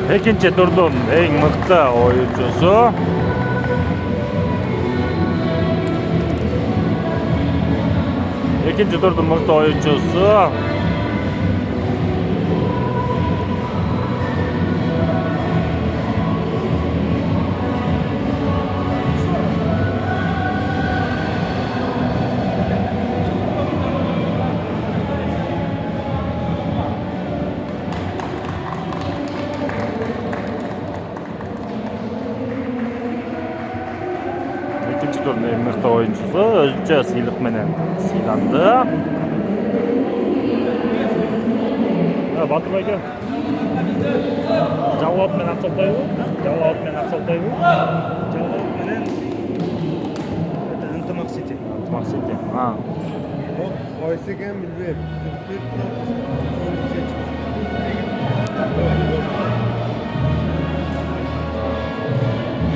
Экинчи турдун эң мыкты оюнчусу экинчи турдун мыкты оюнчусу экинчи турдун эң мыкты оюнчусу өзүнчө сыйлык менен сыйланды. Батыр байке жалоот менен акчалтайбы? Жалоот менен акчалтайбы? Жалоот менен ынтымак сити. Ынтымак сити. Кайсы экен билбейм.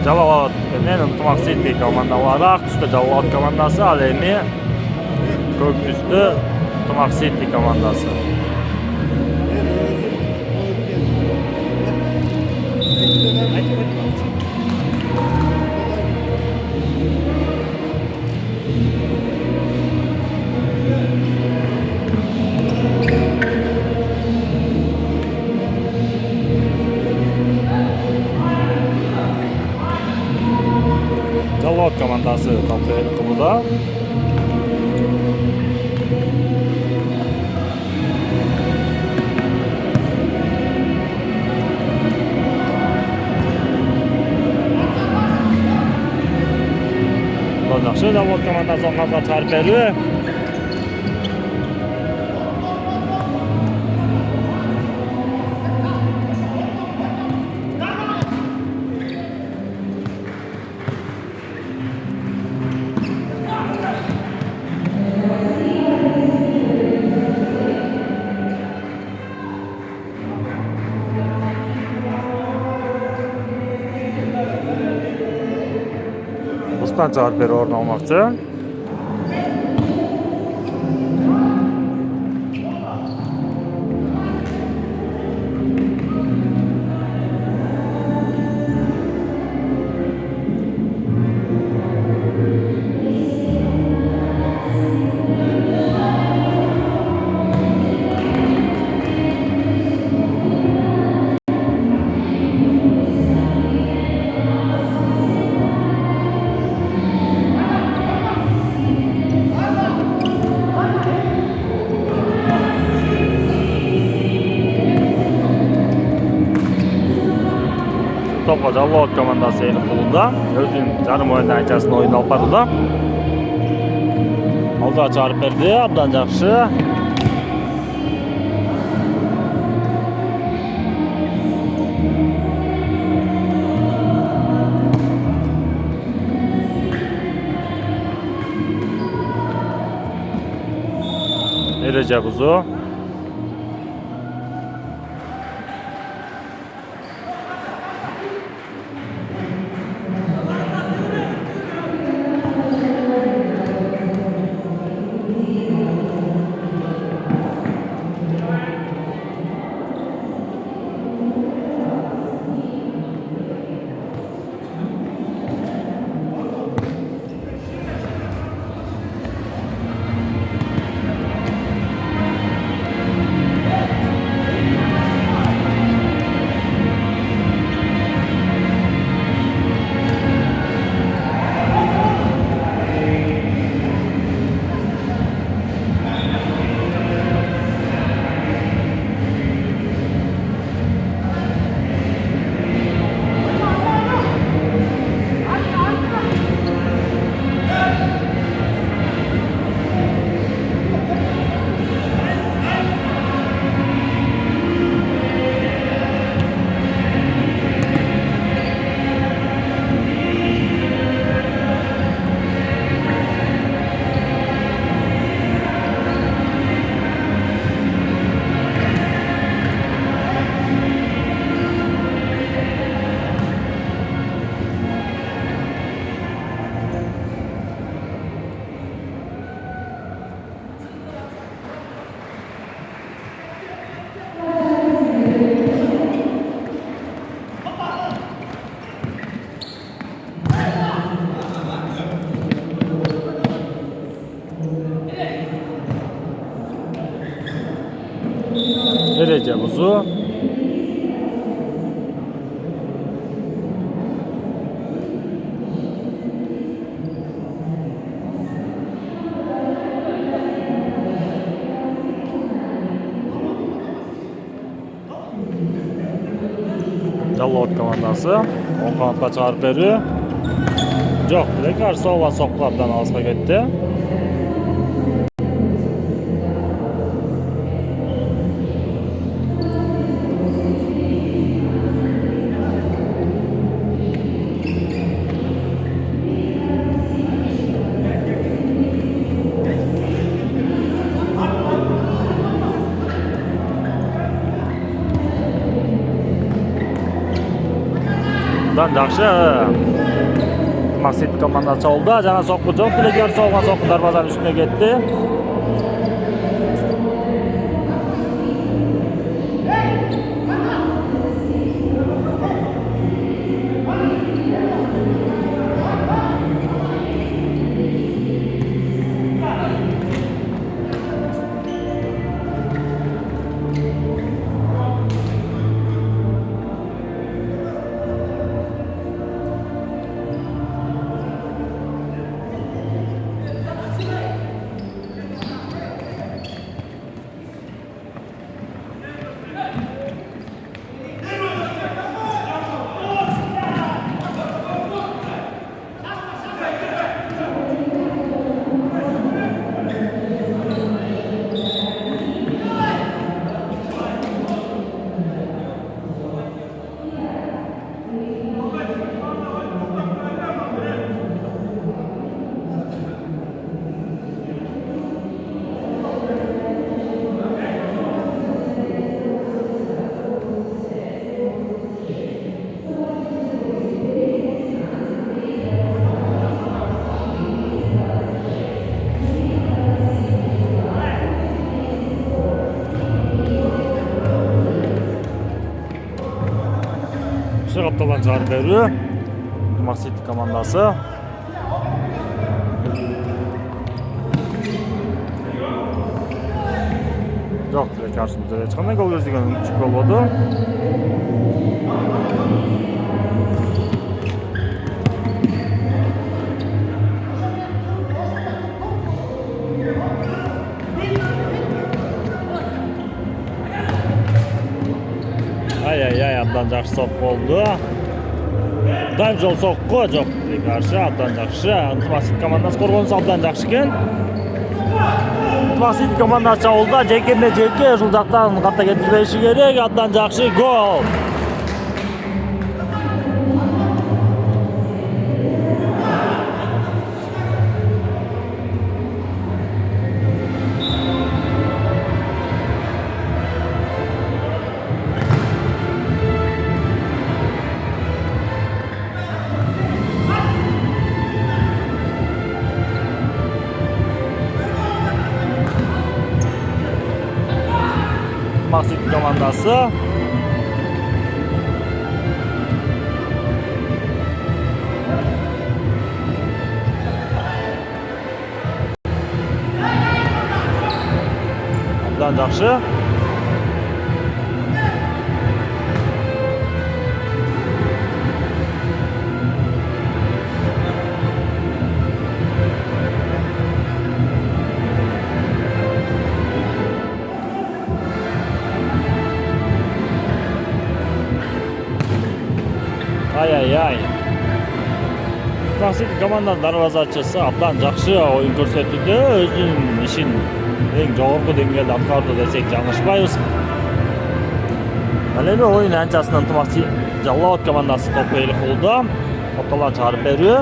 Жалоот менен ынтымак сити командалары ак түстө Жалоот командасы, ал эми көк түстө ынтымак сити командасы. Жалоот командасы талкы кылууда. Жакшы, Жалоот командасы оңалга чыгарып берди. Бустан чыгарып берүү орун алмакчы. Topla Жалоот командасы эл кылууда. Өзүнүн жарым оюн айчасын оюн алып барууда. Алда чыгарып берди, абдан жакшы. Эреже бузуу. эреже бузуу. Жаллот командасы оң канатка чыгарып берүү. Жок, деле каршы болгон соккулардан алыска кетти. Дан жакшы Максит командасы oldu. Жана сокку жок, деле каршы болгон сокку дарбазанын үстүнө кетти. Капталан чыгарып берүү. Максит командасы. Жок, деле каршымызда эч кандай гол көздөгөн мүмкүнчүлүк болбоду. Ай, абдан жакшы сок болду. Дайым жол сокко жок, каршы абдан жакшы. Максит командасы коргонусу абдан жакшы экен. Максит командасы чабуулда жеке ушул жактан катта кетирбеши керек. Абдан жакшы гол. Максит командасы. Абдан жакшы. Ай. Максит командасынын дарбазачысы абдан жакшы оюн көрсөтүүдө, өзүнүн ишин эң жогорку деңгээлде аткарды десек жаңылышпайбыз. Ал эми оюн анчасынан Максит Жаллот командасы топ ээлик кылууда. Топтолан чыгарып берүү.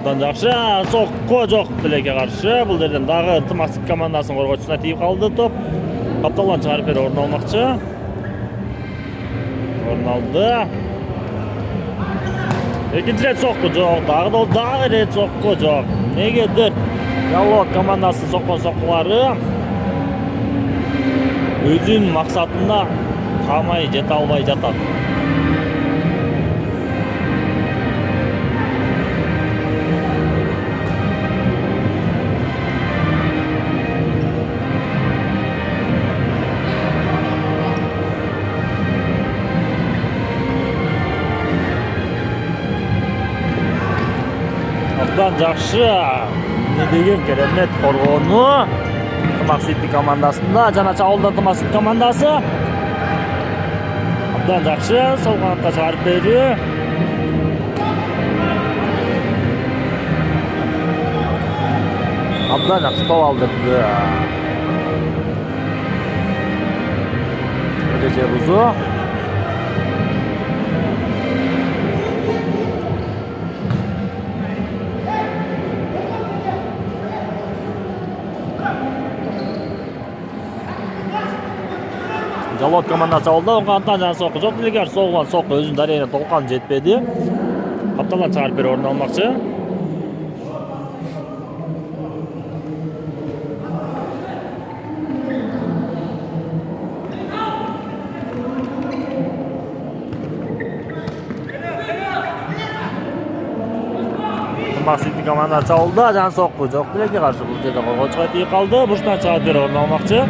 Абдан жакшы, сокко жок тилекке каршы. Бул жерден дагы Максит командасынын коргоочусуна тийип калды топ. Капталан чыгарып берип орун алмакчы. Орун алды. Экинчи рет сокко жок, дагы рет сокко жок. Негедир Жаллот командасы соккон соккулары өзүнүн максатына камай жете албай жатат. жакшы. Не деген керемет коргоону. Ынтымак Сити командасында жана Чабуулда Ынтымак Сити командасы. Абдан жакшы, сол канатка чыгарып берүү. Абдан жакшы топ алдырды. Эреже бузу. Жалот командасы алды, оңға антан жана соққы жоқ. Делегар соғылған соққы өзінің дарейіне толқан жетпеді. Капталан чыгарып беріп орын алмақшы. Ынтымак Сити командасы алды, жана соққы жоқ. Делегар қаршы бұл жерде қорғаушыға тие қалды. Бұрыштан чыгарып беріп орын алмақшы.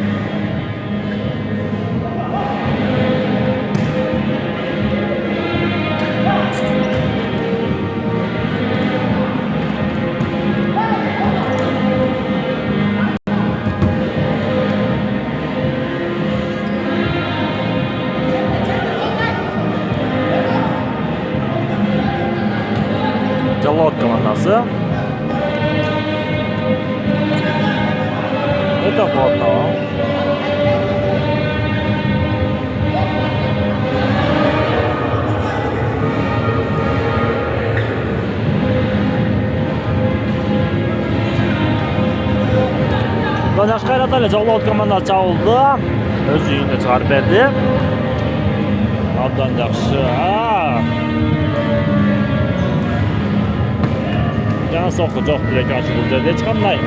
Жалот командасы. Это плотно. Данаш Кайратали Жалот командасы чабылды. Өз үйүнө чыгарып берди. Абдан жакшы. Жана соққы жоқ Делегар қаршы бұл жерде ешқандай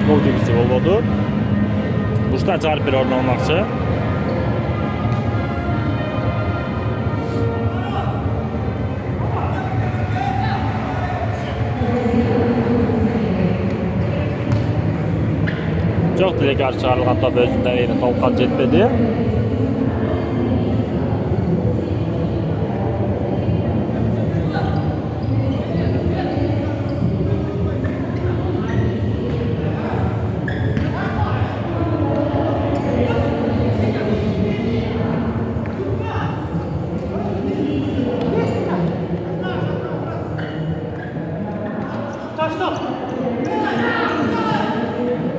гол тегісі болмады. Бұрыштан чыгарып беріп орын алмақшы. Жоқ Делегар шығарылған топ өзінің дәрежесіне толыққан жетпеді.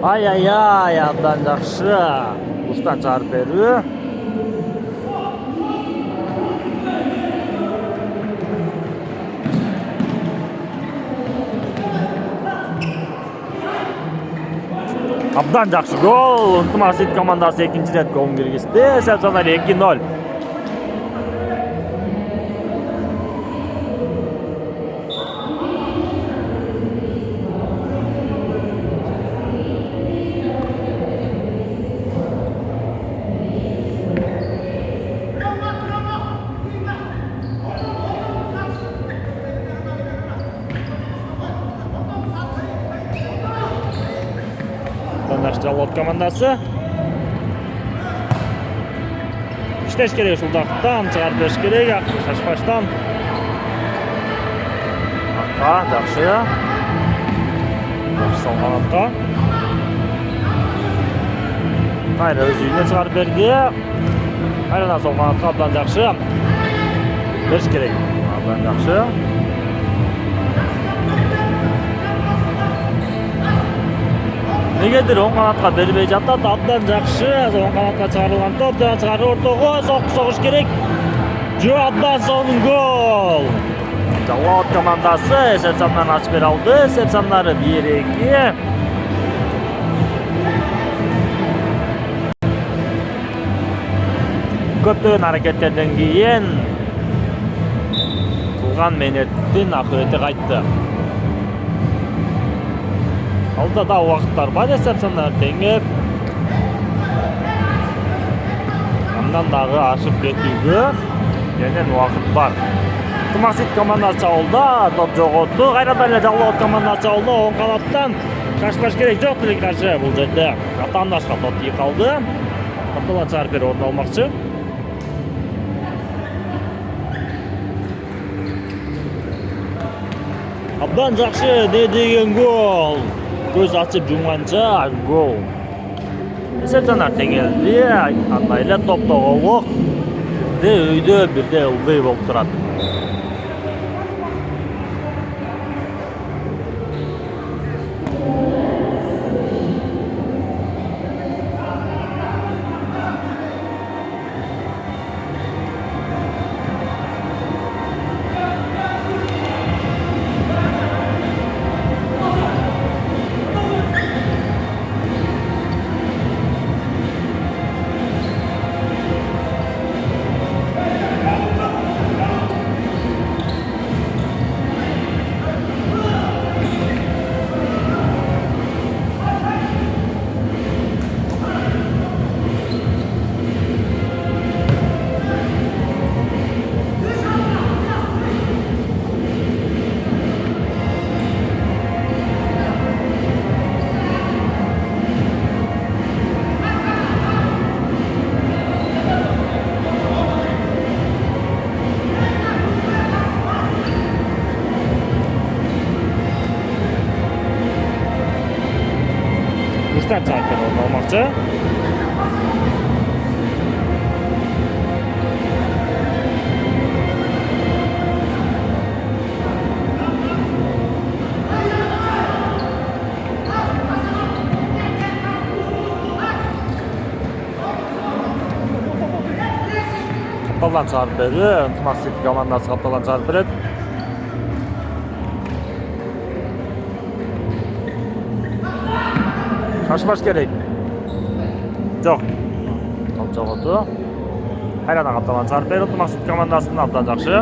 Ай-ай-ай, абдан жакшы. Бұрыштан чыгарып берүү. Абдан жакшы гол. Ынтымак Сити командасы экинчи рет голун киргизди. Эсеп саналары 2-0. Жалот командасы. Иштеш керек ушулдактан, чыгарып бериш керек, шашпаштан. Атка, жакшы. Жакшы салган атка. Кайра өз үйүнө чыгарып берди. Кайрадан салган атка абдан жакшы. Бериш керек. Абдан жакшы. Негедир оң канатка бербей жатат, абдан жакшы. Оң канатка чыгарылган топ, жана чыгарып ортого соққы согуш керек. Жо абдан сонун гол. Жалот командасы эсеп санын ачып бере алды. Эсеп сандары 1-2. Көптөгөн аракеттерден кийин кылган менеттин акыбети кайтты. Алда да уақыттар бар, эсеп сандар теңеп. Андан дагы ашып кетүүгө менен уақыт бар. Ынтымак Сити командасы чабуулда, топ жоготту. Кайрадан эле Жалот командасы чабуулда оң канаттан шашпаш керек жок Делегар каршы бул жерде. Атандашка топ тие калды. Капталан чыгарып берип орун алмакчы. Abdan жақсы не деген гол. Көз ашып жұмғанша гол. Есеп санар теңелді, айтқандай эле топтоголук. Бирде өйдө, бирде ылдый болуп турат. Uçtan çarpıyor olmakçı. Kaptalan çağırıp veriyor. Ntımaz City komandası kaptalan çağırıp veriyor. Kaçmaş gerek. Жоқ. Топ жоғалту. Қайрадан қапталан чарып беріп, Ntымақ City командасының абдан жақсы.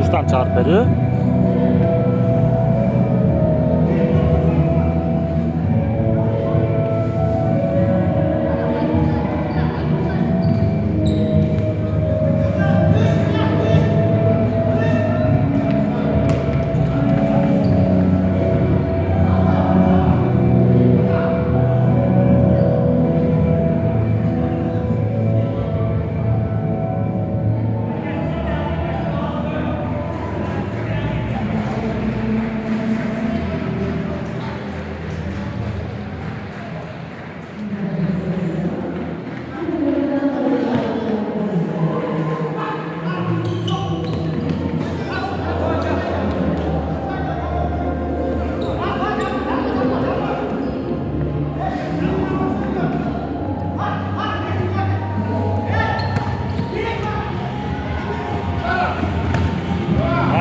Uçtan çağırıp veriyor.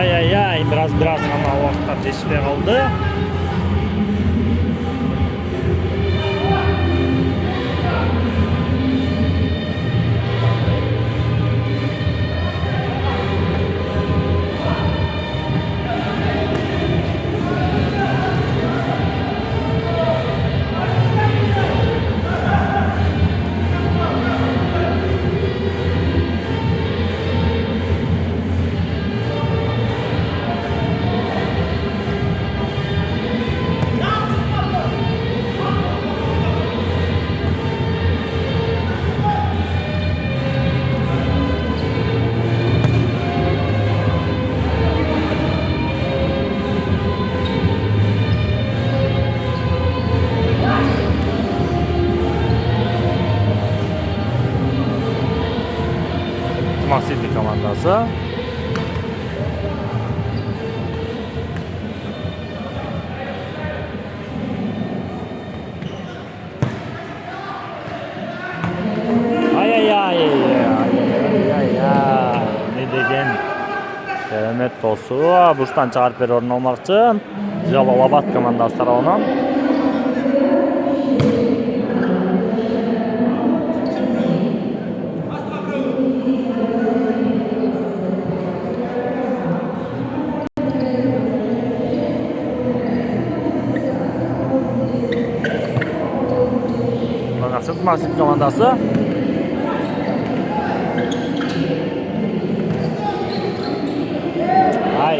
Ай-яй-яй, biraz ғана уақытта жетіспей қалды. Ntımақ City komandası. Ай-яй-яй, не деген Неттосу бурчтан чыгарып берип орун алмакчы. Жалалабад командасы тарабынан. Максим командасы. Ай.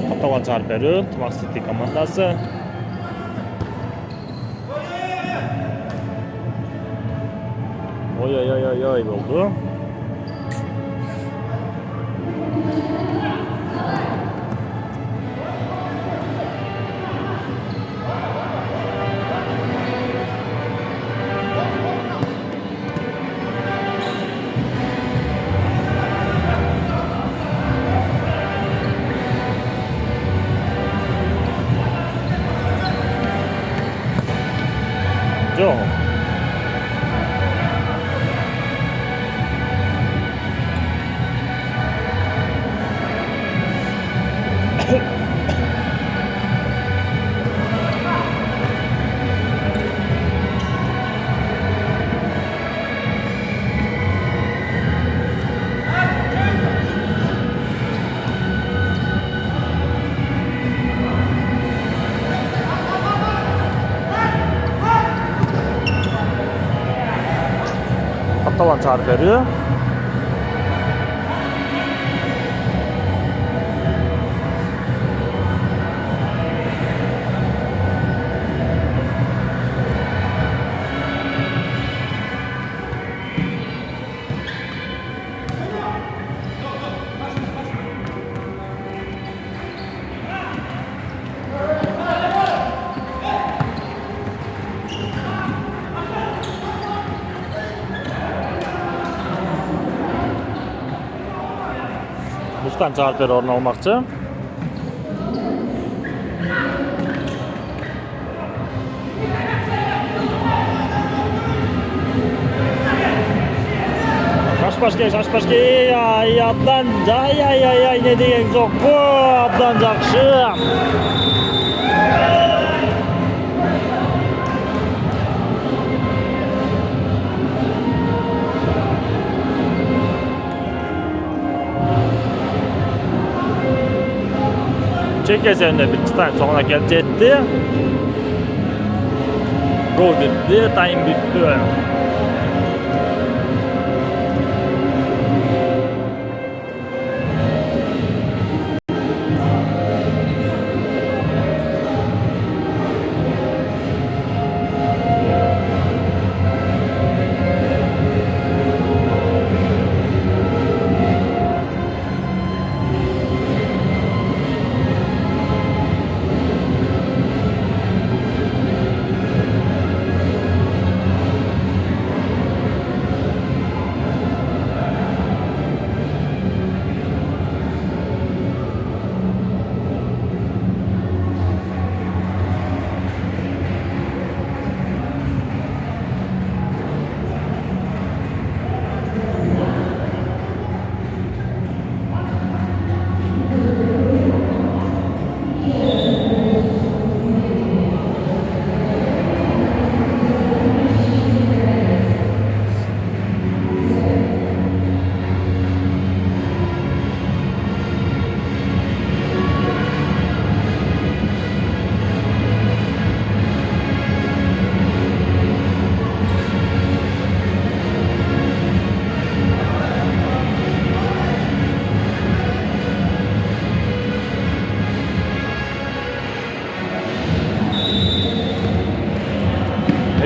Каталан чыгарып берүү, Максим командасы. Ой болду. Жок. Каталан чыгарып берүү. Burçtan çağırıp berip orun almakçı. Şaşbaşki. Ay abdan. Ay ne degen жоқ bu. Abdan жақшы. Çekesende bir tane sonra gelip etti. Gol bitti, time bitti.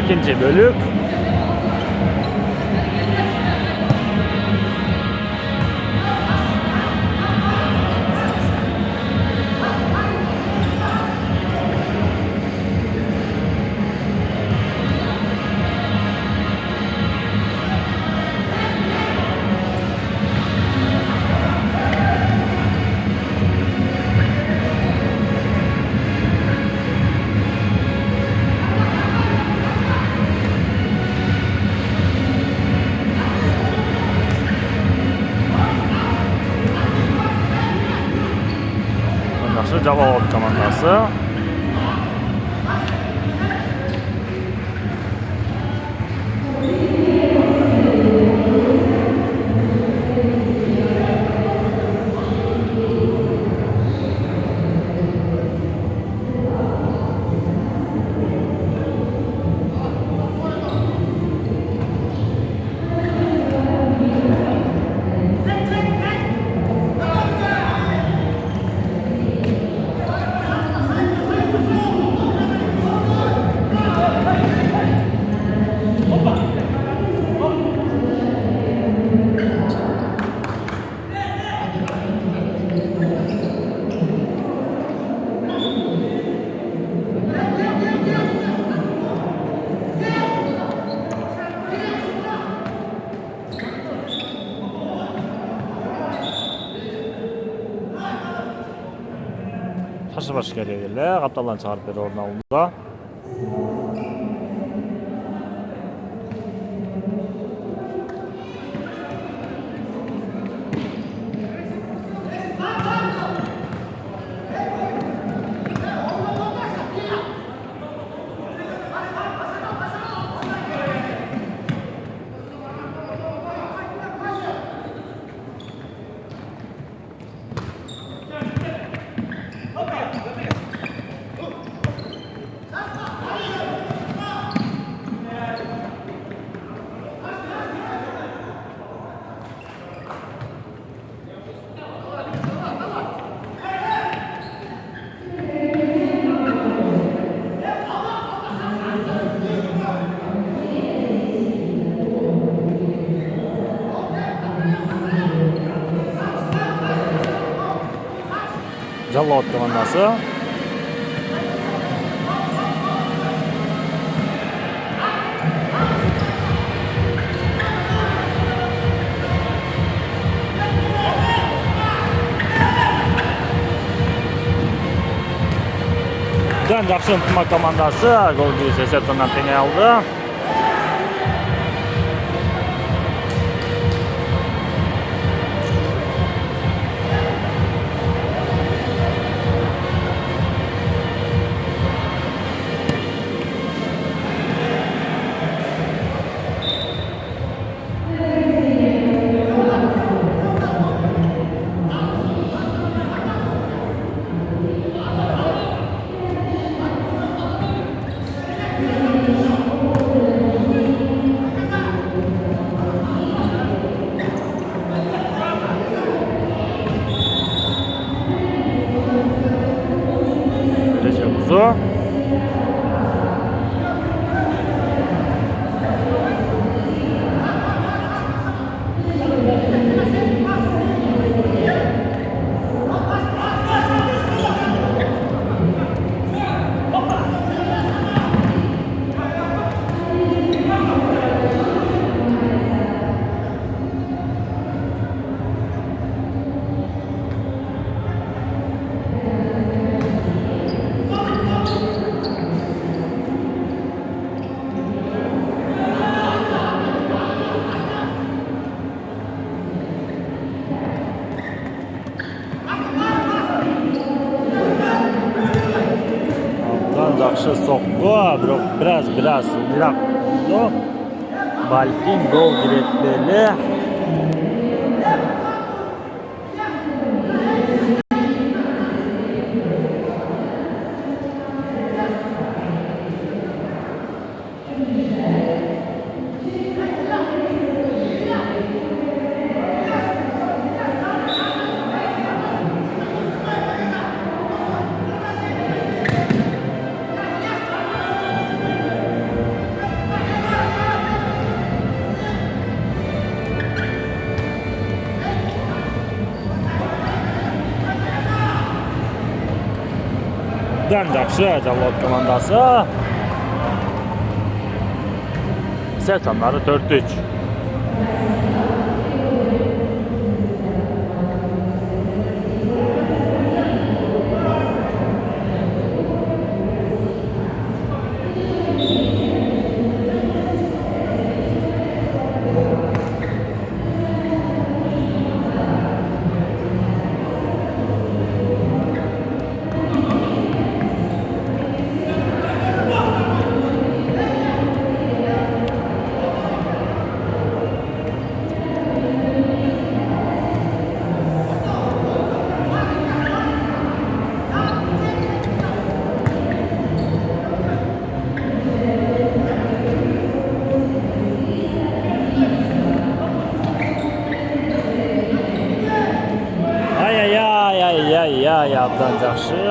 İkinci bölük. жакшы Жалал командасы. Taşıbaş geliyorlar. Kaptandan çağırıp beri orna alında. Жалал командасы. Жакшы ынтымақ командасы голды есептен теңей алды. Recep Жақсы соққы, бірақ біраз ұлдырақ болды. Балкин гол керекпелі. Жақсы Жалал командасы. Сәт санары 4-3. abdan жақсы.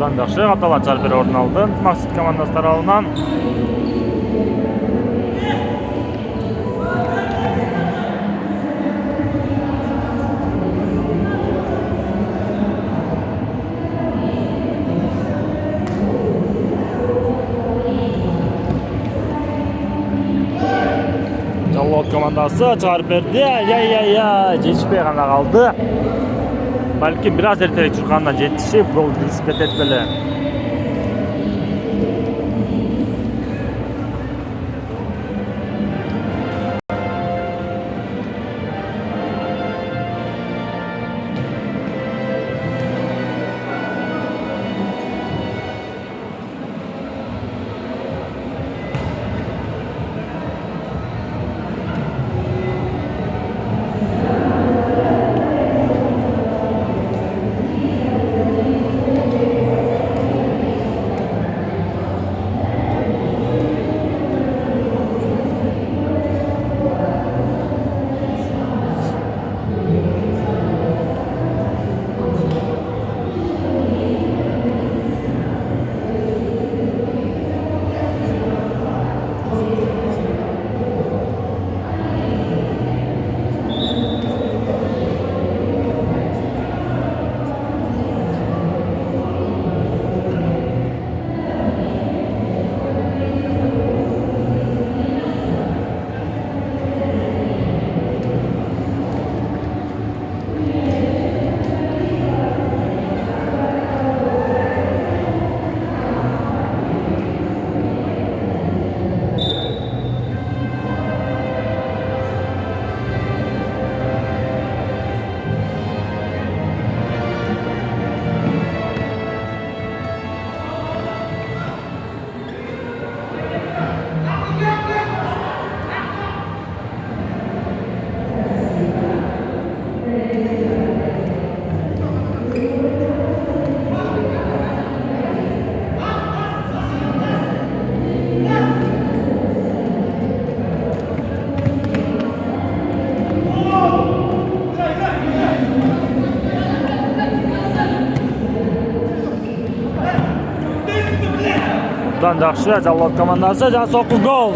Бұдан жақсы Аталат Жарбер орын алды Ынтымақсыз командасы тарауынан. Жаллот командасы Жарберде жетішпей ғана қалды. Бәлкім біраз ертерек жүрғаннан жетішіп, бұл кірісіп кетеді білі. Бұдан жақсы Жаллот командасы жаңа соққы гол.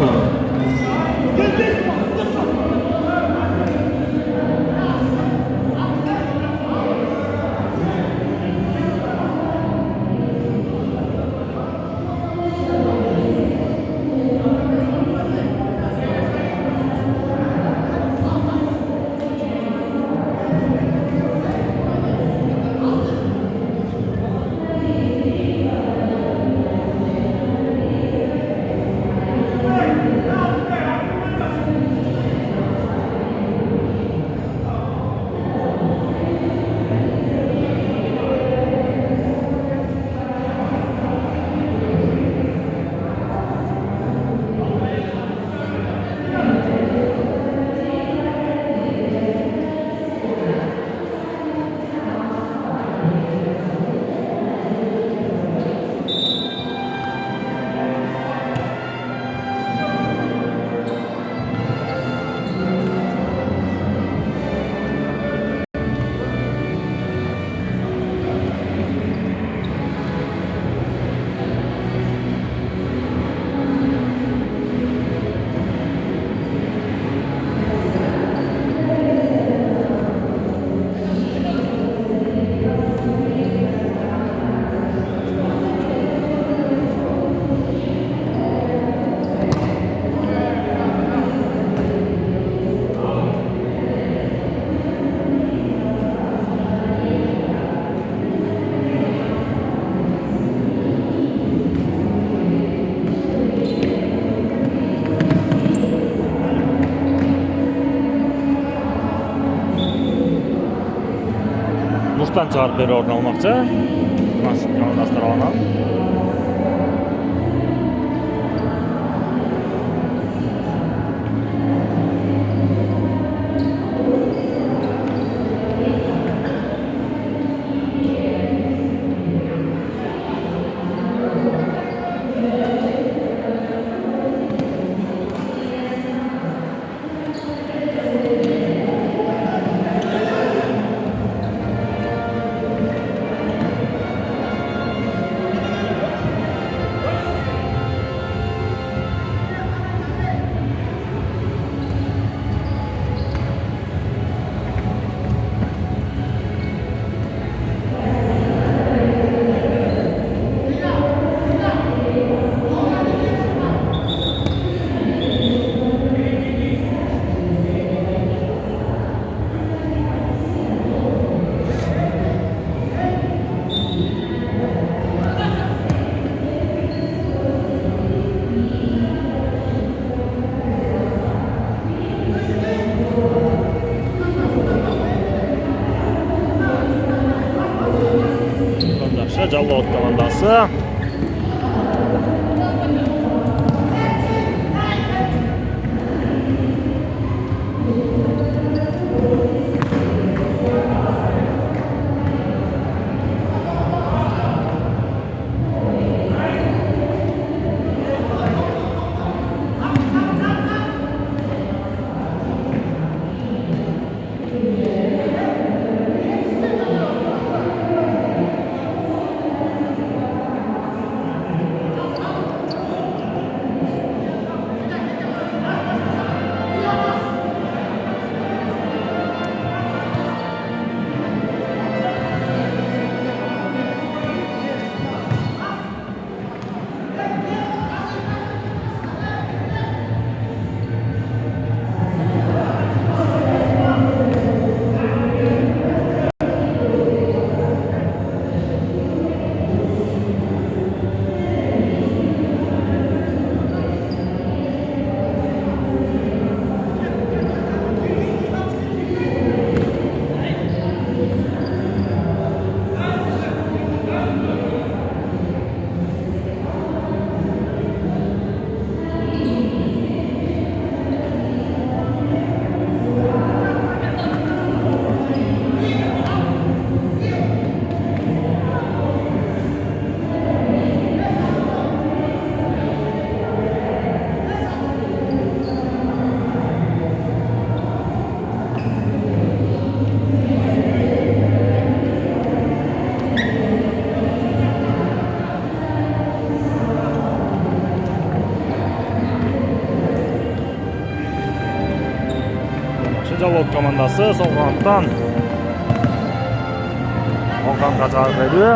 Муштан чыгарып берүү орун алмакчы. Тумаксит командасы тарабынан. Жаллоот командасы. Жаллоот командасы сол канаттан оң канатка чыгарып берүү.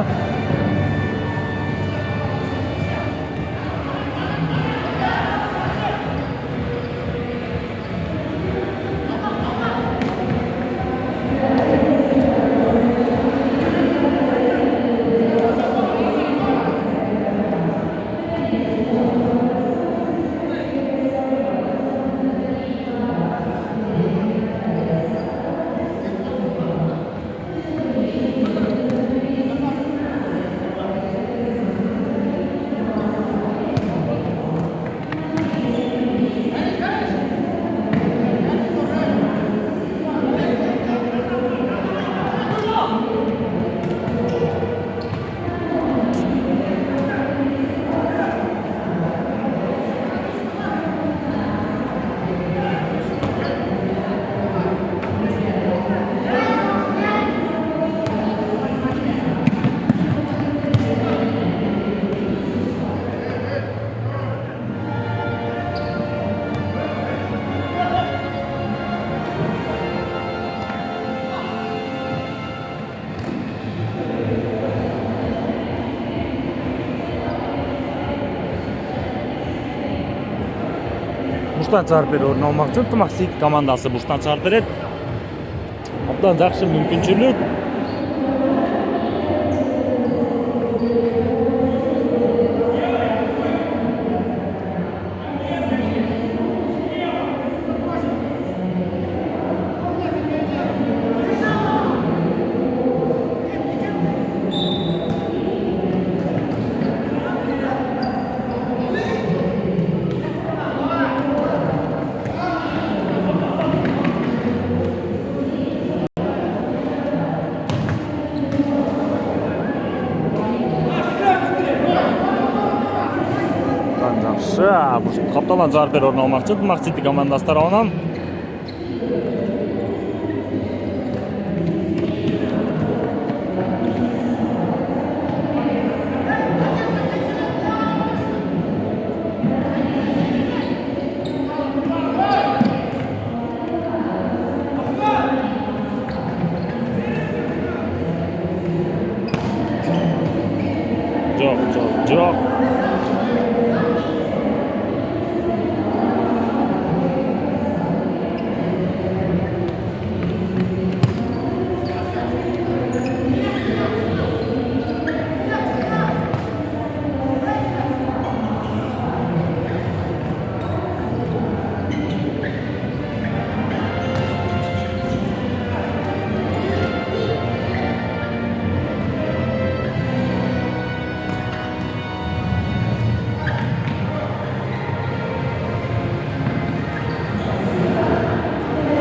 Буштан чыгарып берүү орун алмакчы. Тумаксит командасы буштан чыгарып берет. Абдан жакшы мүмкүнчүлүк. капталган жаар берүү орун алмакчы Ынтымак Сити командасы тарабынан. Жоқ.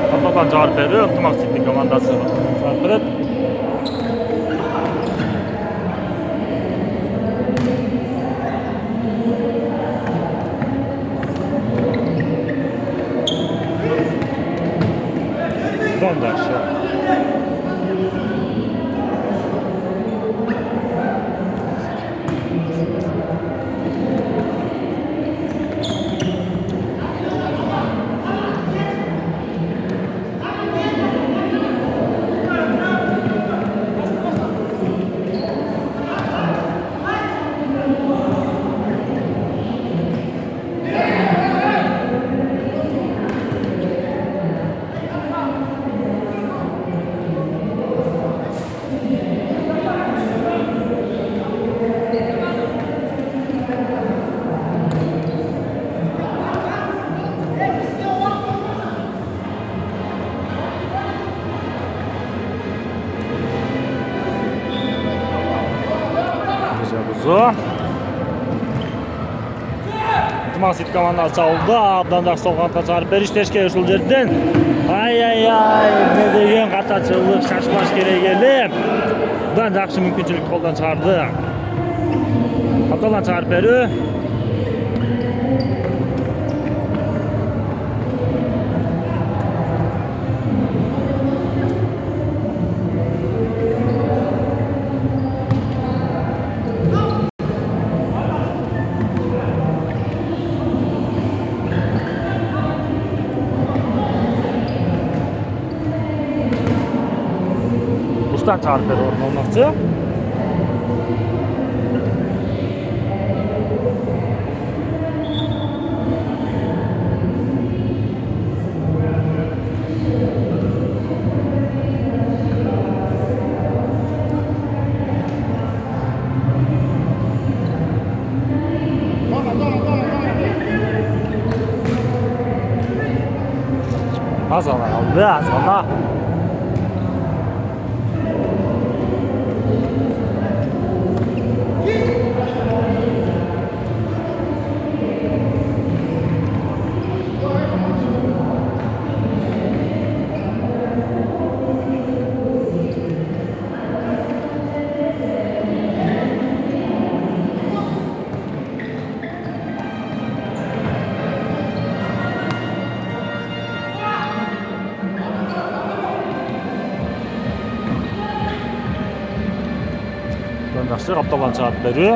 Капталган жаар берүү Ынтымак Сити командасы жаар берет. Жакшы. Ынтымак Сити командасы чабылды. Абдан жакшы соңгантка чыгарып бериштешке ушул жерден. Не деген катачылык, шашпаш керек эле. Абдан жакшы мүмкүнчүлүк колдон чыгарды. Капталган чыгарып берүү. Çağırıp orun olmakçı. Az ona. Жакшы капталган чыгарып берүү.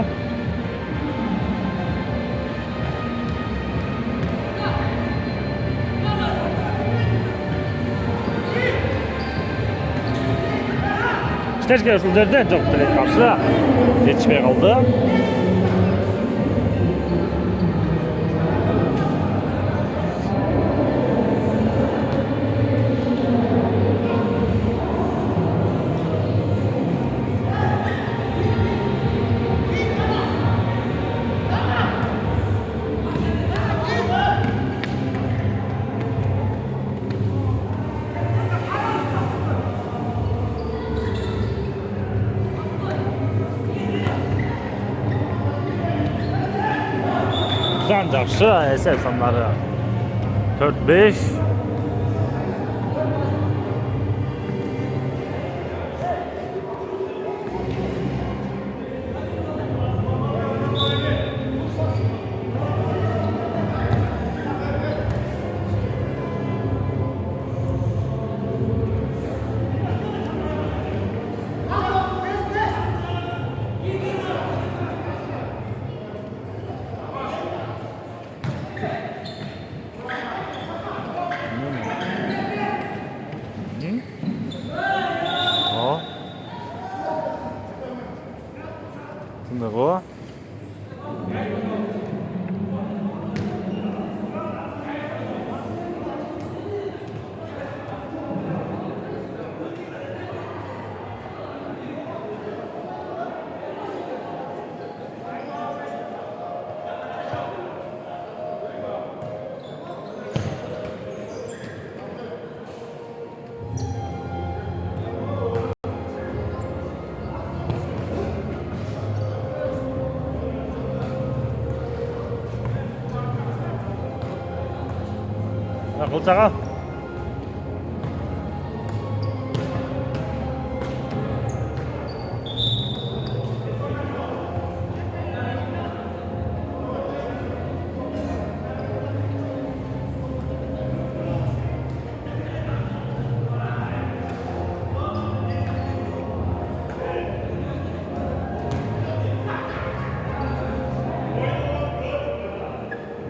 Штешке ушул жерде жок деле каршы жетишпей калды. Жакшы эсеп сандары 4-5. Кылчага.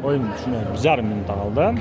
Oyun düşünüyorum. 1,5 minut kaldı.